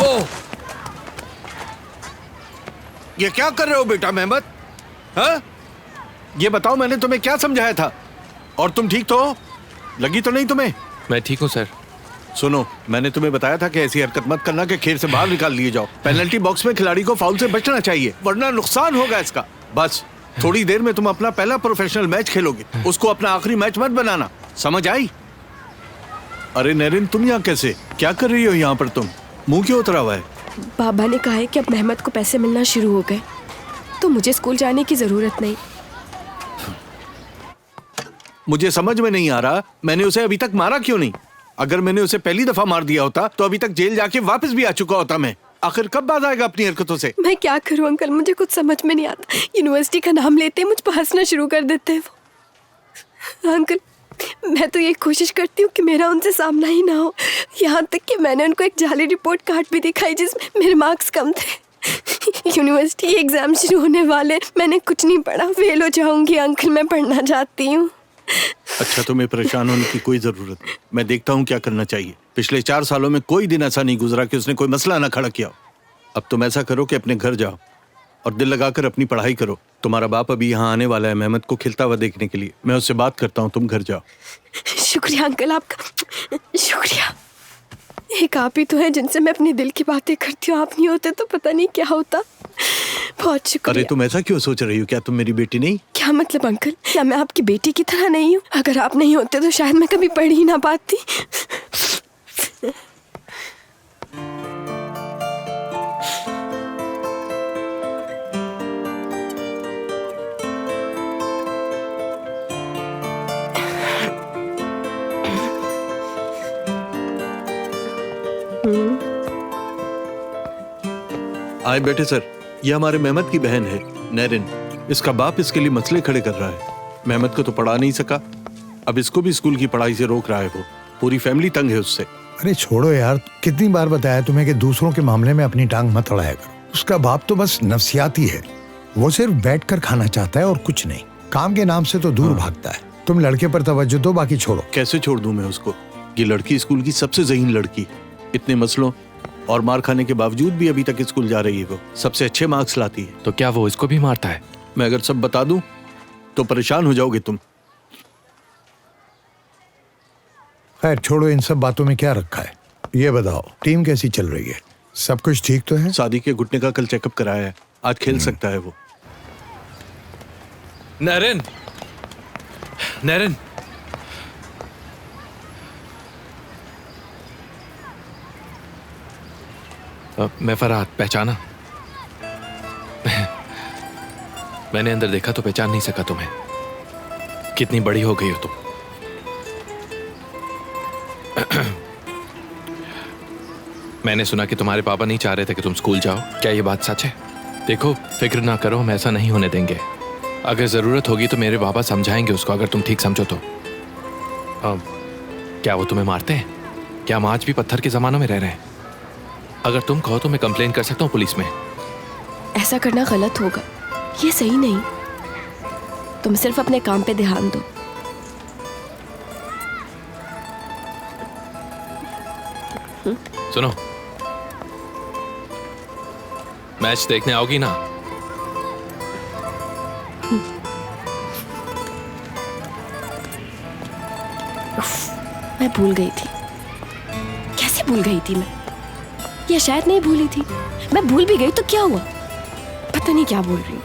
ओह, ये क्या कर रहे हो बेटा मेहमद? हाँ? ये बताओ मैंने तुम्हें क्या समझाया था? और तुम ठीक तो हो? लगी तो नहीं तुम्हें? मैं ठीक हूँ सर। सुनो, मैंने तुम्हें बताया था कि ऐसी हरकत मत करना कि खेल से बाहर निकाल लिए जाओ। पेनल्टी बॉक्स में खिलाड़ी को फाउल से बचना चाहिए, वरना नुकसान होगा इसका। बस थोड़ी देर में तुम अपना पहला प्रोफेशनल मैच खेलोगे, उसको अपना आखिरी मैच मत बनाना, समझ आई? अरे नरीन, तुम यहाँ कैसे? क्या कर रही हो यहाँ पर तुम? मुंह क्यों उतरा हुआ है? बाबा ने कहा है कि अब मेहमद को पैसे मिलना शुरू हो गए, तो मुझे स्कूल जाने की जरूरत नहीं। मुझे समझ में नहीं आ रहा, मैंने उसे अभी तक मारा क्यों नहीं? अगर मैंने उसे पहली दफा मार दिया होता तो अभी तक जेल जाके वापस भी आ चुका होता मैं। आखिर कब बाज आएगा अपनी हरकतों से? मैं क्या करूं अंकल, मुझे कुछ समझ में नहीं आता। यूनिवर्सिटी का नाम लेते मुझ पर हंसना शुरू कर देते हैं वो। अंकल, मैं तो ये कोशिश करती हूँ कि मेरा उनसे सामना ही ना हो। यहाँ तक कि मैंने उनको एक जाली रिपोर्ट कार्ड भी दिखाई जिसमें मेरे मार्क्स कम थे। यूनिवर्सिटी एग्जाम शुरू होने वाले, मैंने कुछ नहीं पढ़ा, फेल हो जाऊंगी अंकल, मैं पढ़ना चाहती हूँ। अच्छा, तुम्हें परेशान होने की कोई जरूरत नहीं, मैं देखता हूँ क्या करना चाहिए। पिछले 4 सालों में कोई दिन ऐसा नहीं गुजरा कि उसने कोई मसला ना खड़ा किया हो। अब तुम ऐसा करो कि अपने घर जाओ और दिल लगाकर अपनी पढ़ाई करो। तुम्हारा बाप अभी यहाँ आने वाला है मेहमद को खिलता हुआ देखने के लिए। मैं उससे बात करता हूँ, तुम घर जाओ। शुक्रिया अंकल, आपका शुक्रिया। एक आप ही तो है जिनसे मैं अपनी दिल की बातें करती हूँ। आप नहीं होते तो पता नहीं क्या होता। बहुत शुक्रिया। अरे तुम ऐसा क्यों सोच रही हो? क्या तुम मेरी बेटी नहीं? क्या मतलब अंकल, क्या मैं आपकी बेटी की तरह नहीं हूँ? अगर आप नहीं होते तो शायद मैं कभी पढ़ ही ना पाती। आए बेटे सर, ये हमारे मेहमद की बहन है नरीन। इसका बाप इसके लिए मसले खड़े कर रहा है। मेहमद को तो पढ़ा नहीं सका, अब इसको भी स्कूल की पढ़ाई से रोक रहा है वो। पूरी फैमिली तंग है उससे। अरे छोड़ो यार, कितनी बार बताया तुम्हें कि दूसरों के मामले में अपनी टांग मत अड़ाया करो। उसका बाप तो बस नफसियाती है, वो सिर्फ बैठकर खाना चाहता है और कुछ नहीं। काम के नाम से तो दूर भागता है। तुम लड़के पर तवज्जो दो, बाकी छोड़ो। कैसे छोड़ दूं मैं उसको? ये लड़की स्कूल की सबसे ज़हीन लड़की, इतने मसलों और मार खाने के बावजूद भी अभी तक स्कूल जा रही है। वो सबसे अच्छे मार्क्स लाती है। तो क्या वो इसको भी मारता है? मैं अगर सब बता दूं तो परेशान हो जाओगे तुम। खैर छोड़ो, इन सब बातों में क्या रखा है। ये बताओ, टीम कैसी चल रही है? सब कुछ ठीक तो है? शादी के घुटने का कल चेकअप कराया है, आज खेल सकता है वो। नरेन, नरेन, मैं फरहाद, पहचाना? मैंने अंदर देखा तो पहचान नहीं सका तुम्हें। कितनी बड़ी हो गई हो तुम। मैंने सुना कि तुम्हारे पापा नहीं चाह रहे थे कि तुम स्कूल जाओ। क्या ये बात सच है? देखो, फिक्र ना करो, हम ऐसा नहीं होने देंगे। अगर जरूरत होगी तो मेरे पापा समझाएंगे उसको, अगर तुम ठीक समझो तो। क्या वो तुम्हें मारते हैं? क्या हम आज भी पत्थर के जमानों में रह रहे हैं? अगर तुम कहो तो मैं कंप्लेन कर सकता हूँ पुलिस में। ऐसा करना गलत होगा, ये सही नहीं। तुम सिर्फ अपने काम पे ध्यान दो। सुनो, मैच देखने आओगी ना? मैं भूल गई थी। कैसे भूल गई थी मैं? या शायद नहीं भूली थी। मैं भूल भी गई तो क्या हुआ? पता नहीं क्या बोल रही हूँ।